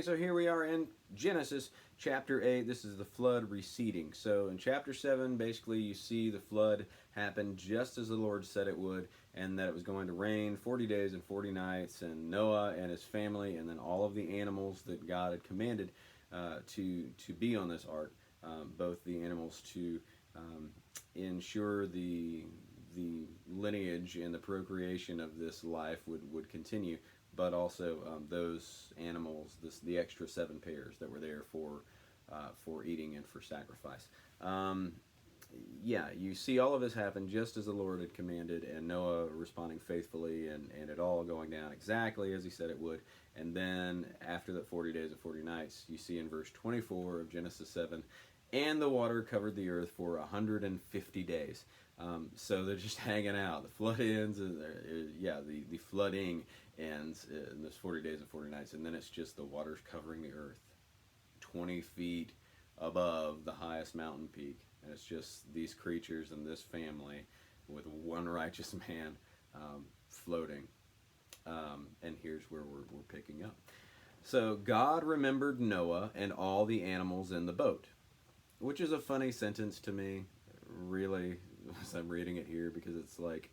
so here we are in Genesis chapter 8. This is the flood receding. So in chapter 7, basically you see the flood happen just as the Lord said it would, and that it was going to rain 40 days and 40 nights, and Noah and his family, and then all of the animals that God had commanded to be on this ark, both the animals to ensure the lineage and the procreation of this life would continue, but also those animals, the extra 7 pairs that were there for eating and for sacrifice. Yeah, you see all of this happen just as the Lord had commanded, and Noah responding faithfully, and it all going down exactly as he said it would. And then after that 40 days and 40 nights, you see in verse 24 of Genesis 7, and the water covered the earth for 150 days. So they're just hanging out. The flood ends, and the flooding ends in those 40 days and 40 nights, and then it's just the water's covering the earth 20 feet above the highest mountain peak, and it's just these creatures and this family with one righteous man floating. And here's where we're picking up. So God remembered Noah and all the animals in the boat, which is a funny sentence to me, really, as I'm reading it here, because it's like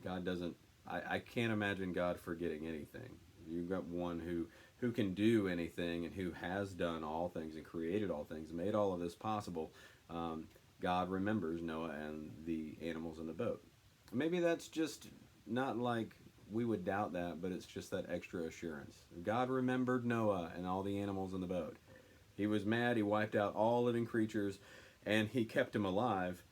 God doesn't, I can't imagine God forgetting anything. You've got one who can do anything and who has done all things and created all things, made all of this possible. God remembers Noah and the animals in the boat. Maybe that's just not like we would doubt that, but it's just that extra assurance. God remembered Noah and all the animals in the boat. He was mad, he wiped out all living creatures, and he kept him alive,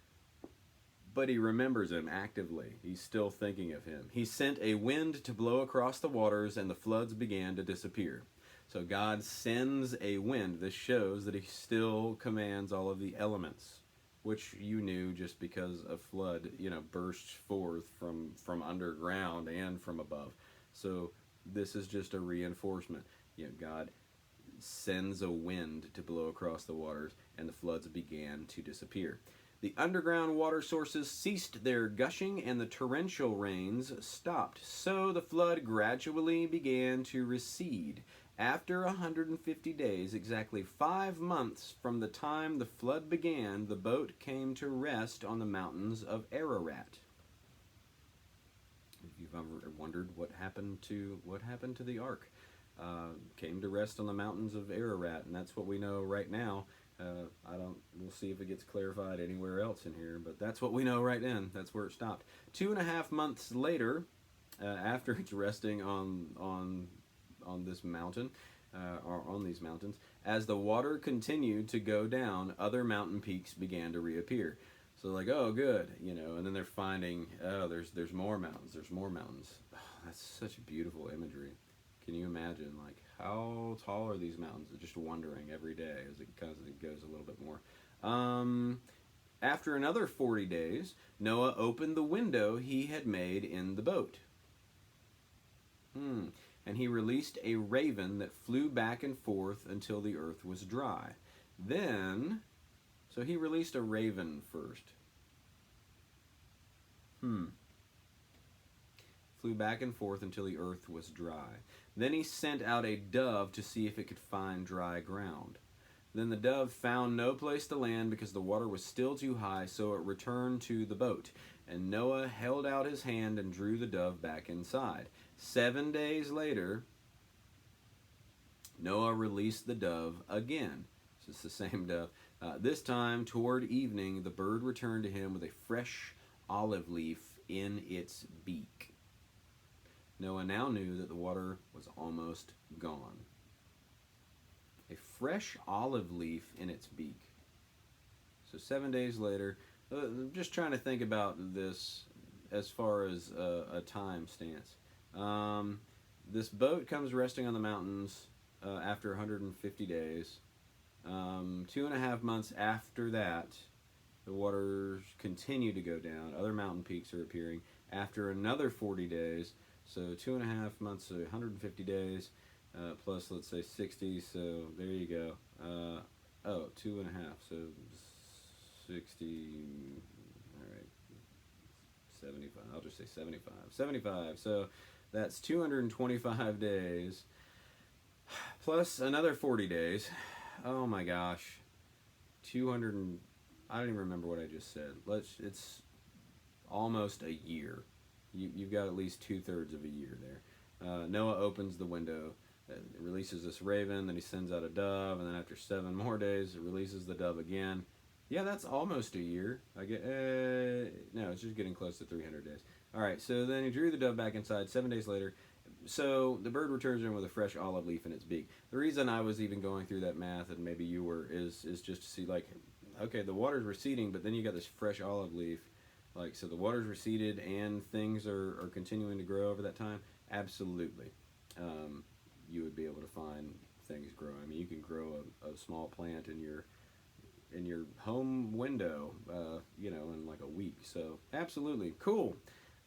but he remembers him actively. He's still thinking of him. He sent a wind to blow across the waters, and the floods began to disappear. So God sends a wind. This shows that he still commands all of the elements, which you knew just because a flood, bursts forth from underground and from above. So this is just a reinforcement. God sends a wind to blow across the waters, and the floods began to disappear. The underground water sources ceased their gushing, and the torrential rains stopped. So the flood gradually began to recede. After 150 days, exactly 5 months from the time the flood began, the boat came to rest on the mountains of Ararat. If you've ever wondered what happened to the ark, came to rest on the mountains of Ararat, and that's what we know right now. We'll see if it gets clarified anywhere else in here, but that's what we know right then. That's where it stopped. 2.5 months later, after it's resting on this mountain, or on these mountains, as the water continued to go down, other mountain peaks began to reappear. So like, oh, good, and then they're finding, oh, there's more mountains, Oh, that's such beautiful imagery. Can you imagine, like, how tall are these mountains? Just wondering every day as it goes a little bit more. After another 40 days, Noah opened the window he had made in the boat. And he released a raven that flew back and forth until the earth was dry. So he released a raven first. Flew back and forth until the earth was dry. Then he sent out a dove to see if it could find dry ground. Then the dove found no place to land because the water was still too high, so it returned to the boat. And Noah held out his hand and drew the dove back inside. 7 days later, Noah released the dove again. So it's the same dove. This time, toward evening, the bird returned to him with a fresh olive leaf in its beak. Noah now knew that the water was almost gone. A fresh olive leaf in its beak. So 7 days later, I'm just trying to think about this as far as a time stance. This boat comes resting on the mountains after 150 days. 2.5 months after that, the waters continue to go down. Other mountain peaks are appearing. After another 40 days, so 2.5 months, so 150 days, plus let's say 60, so there you go. 2.5, so 60, all right, 75, I'll just say 75, so that's 225 days. plus another 40 days. Oh my gosh. 200 and, I don't even remember what I just said. It's almost a year. You've got at least 2/3 of a year there. Noah opens the window, releases this raven, then he sends out a dove, and then after 7 more days, it releases the dove again. Yeah, that's almost a year. I get no, it's just getting close to 300 days. All right, so then he drew the dove back inside. 7 days later, so the bird returns in with a fresh olive leaf in its beak. The reason I was even going through that math, and maybe you were, is just to see, like, okay, the water's receding, but then you got this fresh olive leaf. Like, so the water's receded and things are continuing to grow over that time. Absolutely, you would be able to find things grow. I mean, you can grow a small plant in your home window, in like a week. So absolutely cool.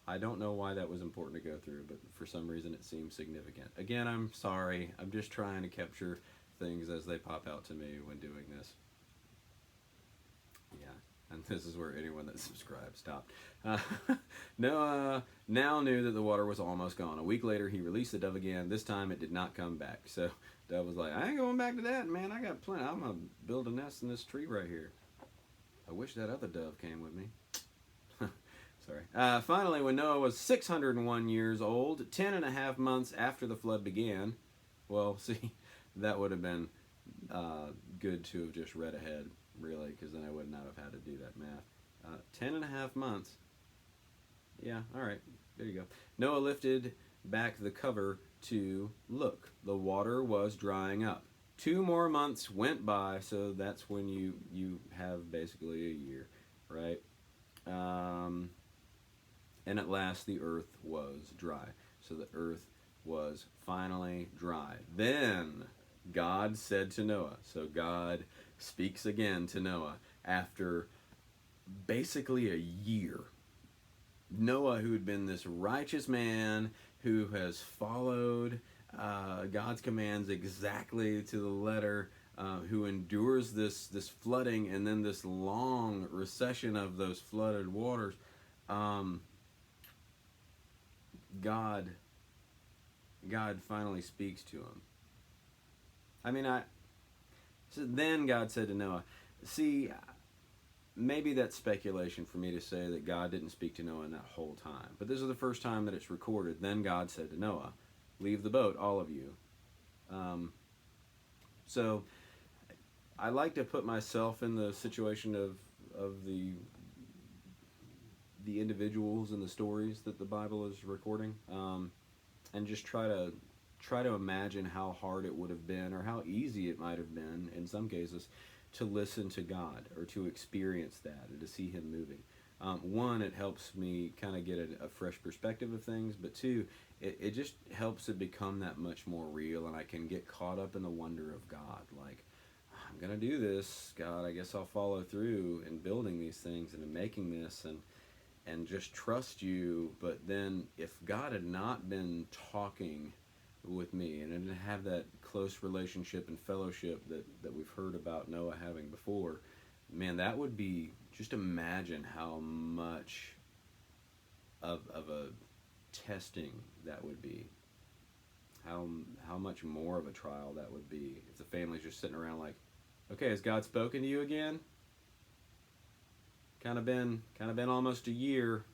I don't know why that was important to go through, but for some reason it seems significant. Again, I'm sorry. I'm just trying to capture things as they pop out to me when doing this. Yeah, and this is where anyone that subscribed stopped. Noah now knew that the water was almost gone. A week later, he released the dove again. This time, it did not come back. So, dove was like, I ain't going back to that, man. I got plenty. I'm going to build a nest in this tree right here. I wish that other dove came with me. Sorry. Finally, when Noah was 601 years old, 10.5 months after the flood began, well, see, that would have been good to have just read ahead, really, because then I would not have had to do that math. 10.5 months. Yeah, all right, there you go. Noah lifted back the cover to look. The water was drying up. 2 more months went by, so that's when you have basically a year, right? And at last the earth was dry. So the earth was finally dry. Then God said to Noah, so God speaks again to Noah after basically a year. Noah, who had been this righteous man who has followed God's commands exactly to the letter, who endures this flooding and then this long recession of those flooded waters, God finally speaks to him. I mean, so then God said to Noah, see, maybe that's speculation for me to say that God didn't speak to Noah in that whole time. But this is the first time that it's recorded. Then God said to Noah, leave the boat, all of you. So I like to put myself in the situation of the individuals and the stories that the Bible is recording, and just try to imagine how hard it would have been, or how easy it might have been in some cases, to listen to God or to experience that and to see Him moving. One, it helps me kind of get a fresh perspective of things, but two, it just helps it become that much more real, and I can get caught up in the wonder of God. Like, I'm going to do this, God, I guess I'll follow through in building these things and in making this, and just trust you. But then if God had not been talking with me and didn't have that close relationship and fellowship that we've heard about Noah having before, man, that would be, just imagine how much of a testing that would be. How much more of a trial that would be if the family's just sitting around like, okay, has God spoken to you again? Kind of been almost a year.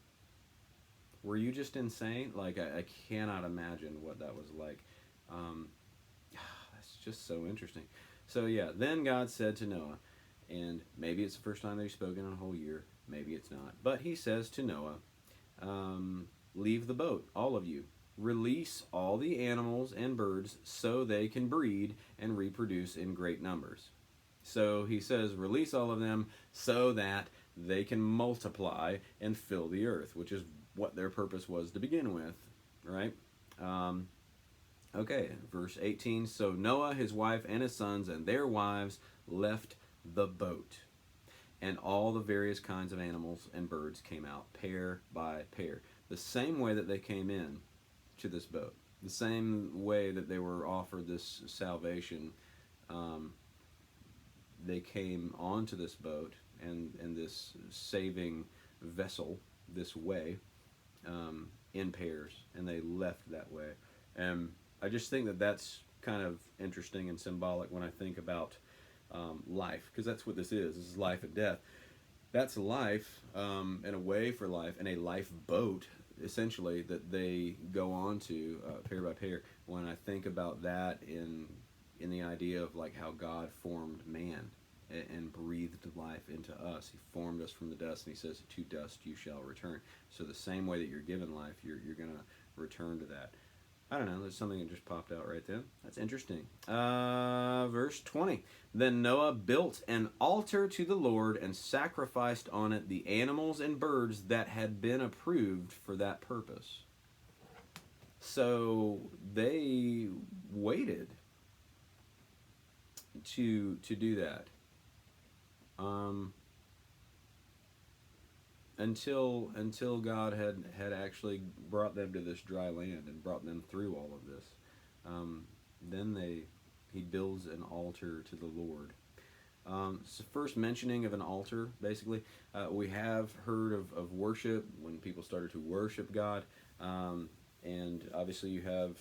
Were you just insane? Like, I cannot imagine what that was like. That's just so interesting. So yeah, then God said to Noah, and maybe it's the first time that He's spoken in a whole year, maybe it's not, but He says to Noah, leave the boat, all of you. Release all the animals and birds so they can breed and reproduce in great numbers. So He says, release all of them so that they can multiply and fill the earth, which is what their purpose was to begin with, right? Okay, verse 18. So Noah, his wife, and his sons, and their wives left the boat. And all the various kinds of animals and birds came out, pair by pair. The same way that they came in to this boat. The same way that they were offered this salvation. They came onto this boat and this saving vessel this way, in pairs, and they left that way. And I just think that that's kind of interesting and symbolic when I think about life, because that's what this is. This is life and death. That's life, and a way for life, and a lifeboat, essentially, that they go on to pair by pair. When I think about that in the idea of like how God formed man and breathed life into us, He formed us from the dust, and He says, "To dust you shall return." So the same way that you're given life, you're going to return to that. I don't know, there's something that just popped out right then. That's interesting. Verse 20. Then Noah built an altar to the Lord and sacrificed on it the animals and birds that had been approved for that purpose. So they waited to do that. Until God had actually brought them to this dry land and brought them through all of this. Then he builds an altar to the Lord. It's the first mentioning of an altar, basically. We have heard of worship when people started to worship God. And obviously you have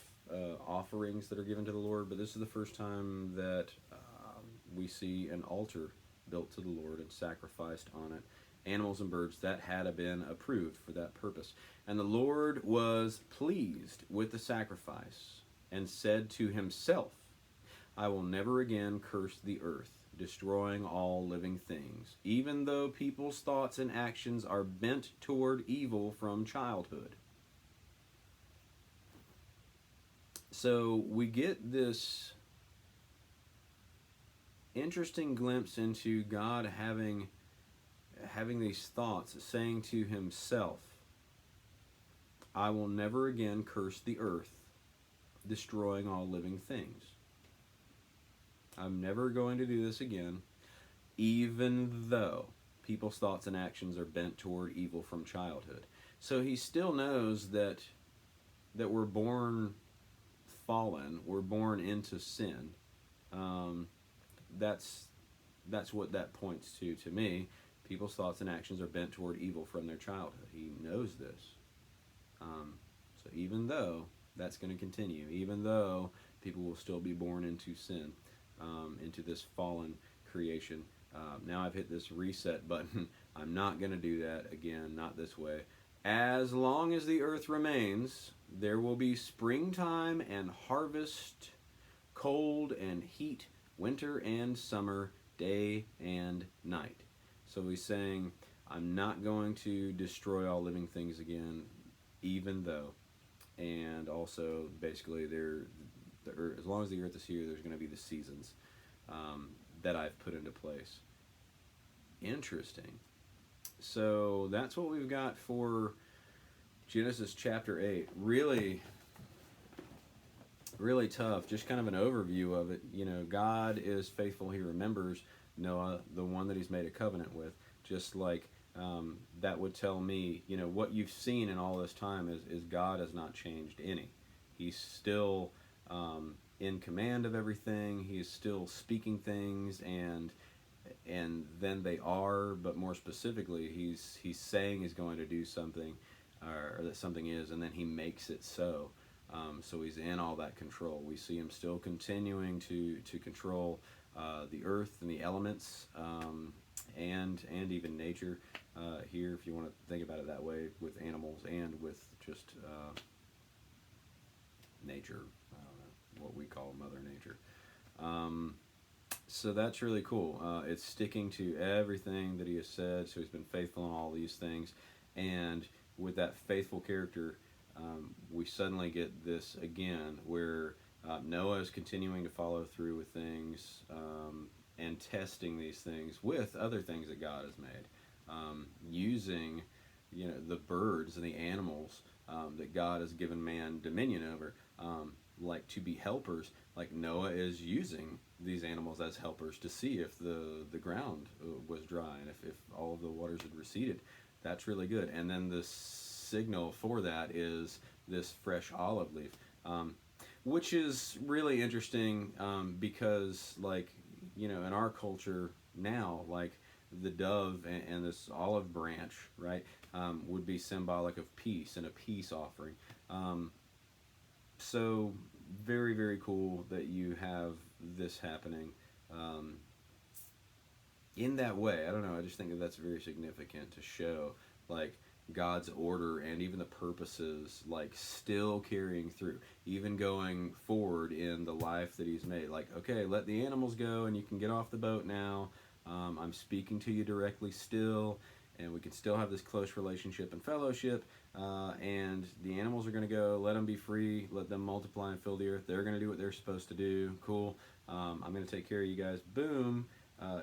offerings that are given to the Lord, but this is the first time that we see an altar built to the Lord and sacrificed on it animals and birds that had been approved for that purpose. And the Lord was pleased with the sacrifice and said to Himself, "I will never again curse the earth, destroying all living things, even though people's thoughts and actions are bent toward evil from childhood." So we get this interesting glimpse into God having these thoughts, saying to Himself, "I will never again curse the earth, destroying all living things. I'm never going to do this again, even though people's thoughts and actions are bent toward evil from childhood." So He still knows that we're born fallen, we're born into sin. That's what that points to me. People's thoughts and actions are bent toward evil from their childhood. He knows this. So even though that's going to continue, even though people will still be born into sin, into this fallen creation, now I've hit this reset button. I'm not going to do that again, not this way. As long as the earth remains, there will be springtime and harvest, cold and heat, winter and summer, day and night. So He's saying, I'm not going to destroy all living things again, even though. And also, basically, as long as the earth is here, there's going to be the seasons that I've put into place. Interesting. So that's what we've got for Genesis chapter 8. Really, really tough. Just kind of an overview of it. You know, God is faithful. He remembers Noah, the one that He's made a covenant with. Just like that would tell me, you know, what you've seen in all this time is God has not changed any. He's still in command of everything. He is still speaking things, and then they are, but more specifically, he's saying He's going to do something, or that something is, and then He makes it so. So He's in all that control. We see Him still continuing to control the earth and the elements, and even nature here, if you want to think about it that way, with animals and with just nature. I don't know what we call Mother Nature. So that's really cool. It's sticking to everything that He has said. So He's been faithful in all these things, and with that faithful character, we suddenly get this again, where Noah is continuing to follow through with things, and testing these things with other things that God has made, using, you know, the birds and the animals that God has given man dominion over, like to be helpers. Like Noah is using these animals as helpers to see if the ground was dry, and if all of the waters had receded. That's really good. And then the signal for that is this fresh olive leaf, which is really interesting, because, like, you know, in our culture now, like the dove and this olive branch, right, would be symbolic of peace and a peace offering. So very, very cool that you have this happening in that way. I don't know. I just think that that's very significant to show, like, God's order and even the purposes, like, still carrying through, even going forward in the life that He's made. Like, okay, let the animals go and you can get off the boat now. I'm speaking to you directly still, and we can still have this close relationship and fellowship. And the animals are going to go. Let them be free. Let them multiply and fill the earth. They're going to do what they're supposed to do. Cool. I'm going to take care of you guys. Boom.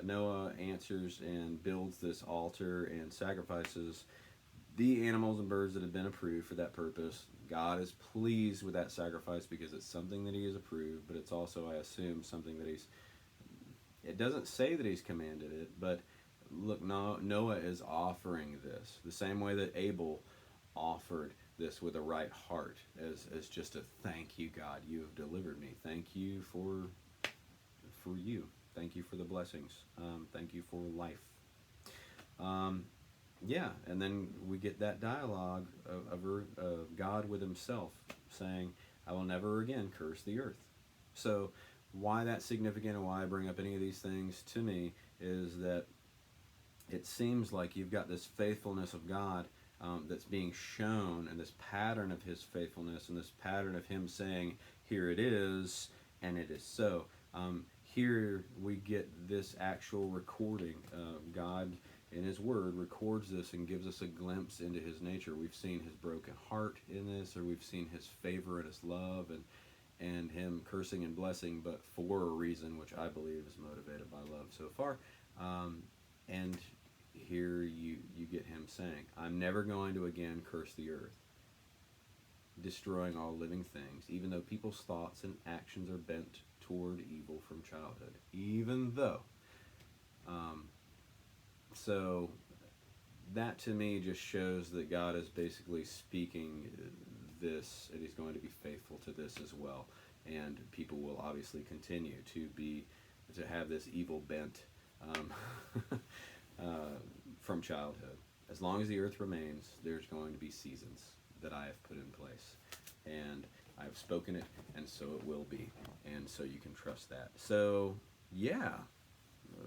Noah answers and builds this altar and sacrifices the animals and birds that have been approved for that purpose. God is pleased with that sacrifice because it's something that He has approved, but it's also, I assume, something that it doesn't say that He's commanded it, but look, Noah is offering this the same way that Abel offered this with a right heart, as just a thank you, God, you have delivered me. Thank you for you. Thank you for the blessings. Thank you for life. Yeah, and then we get that dialogue of God with Himself saying, I will never again curse the earth. So why that's significant and why I bring up any of these things to me is that it seems like you've got this faithfulness of God that's being shown, and this pattern of His faithfulness, and this pattern of Him saying, here it is, and it is so. Here we get this actual recording. God, in His Word, records this and gives us a glimpse into His nature. We've seen His broken heart in this, or we've seen His favor and His love, and Him cursing and blessing, but for a reason which I believe is motivated by love so far. And here you get Him saying, I'm never going to again curse the earth, destroying all living things, even though people's thoughts and actions are bent toward evil from childhood. Even though. So that to me just shows that God is basically speaking this, and He's going to be faithful to this as well. And people will obviously continue to have this evil bent from childhood. As long as the earth remains, there's going to be seasons that I have put in place. And I've spoken it, and so it will be. And so you can trust that. So, yeah,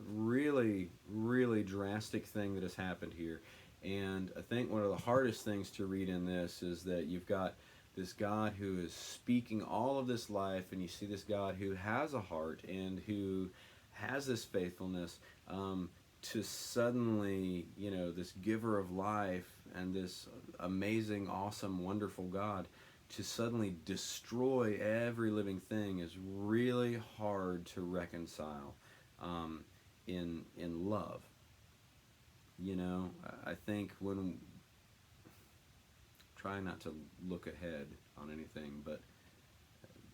really, really drastic thing that has happened here. And I think one of the hardest things to read in this is that you've got this God who is speaking all of this life, and you see this God who has a heart and who has this faithfulness, to suddenly, this giver of life and this amazing, awesome, wonderful God, to suddenly destroy every living thing is really hard to reconcile in love. I think when try not to look ahead on anything, but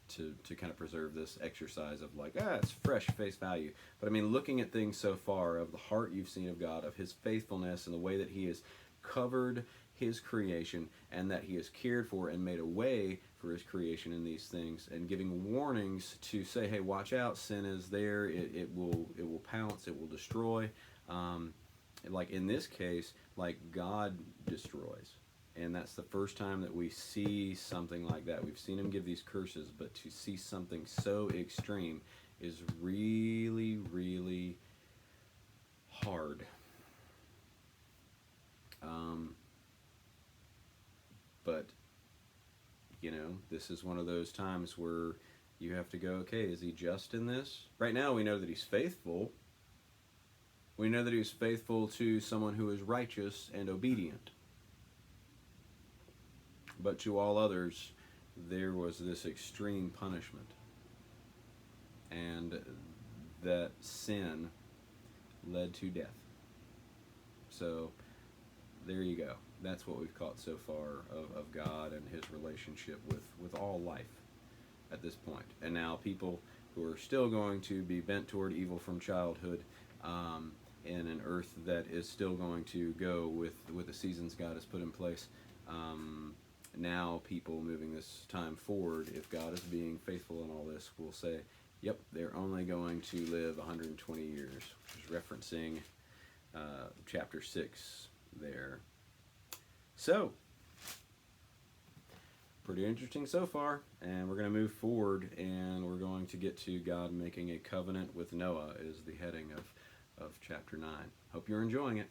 to kind of preserve this exercise of like, it's fresh face value. But I mean, looking at things so far, of the heart you've seen of God, of His faithfulness, and the way that He has covered His creation, and that He has cared for and made a way for His creation in these things, and giving warnings to say, hey, watch out, sin is there, it will pounce, it will destroy. Like in this case, like God destroys. And that's the first time that we see something like that. We've seen Him give these curses, but to see something so extreme is really, really hard. But, this is one of those times where you have to go, okay, is He just in this? Right now we know that He's faithful. We know that He was faithful to someone who is righteous and obedient. But to all others, there was this extreme punishment. And that sin led to death. So, there you go. That's what we've caught so far of God and His relationship with all life at this point. And now people who are still going to be bent toward evil from childhood, in an earth that is still going to go with the seasons God has put in place. Now people moving this time forward, if God is being faithful in all this, will say, yep, they're only going to live 120 years, which is referencing chapter 6 there. So, Pretty interesting so far, and we're going to move forward, and we're going to get to God making a covenant with Noah is the heading of chapter 9. Hope you're enjoying it.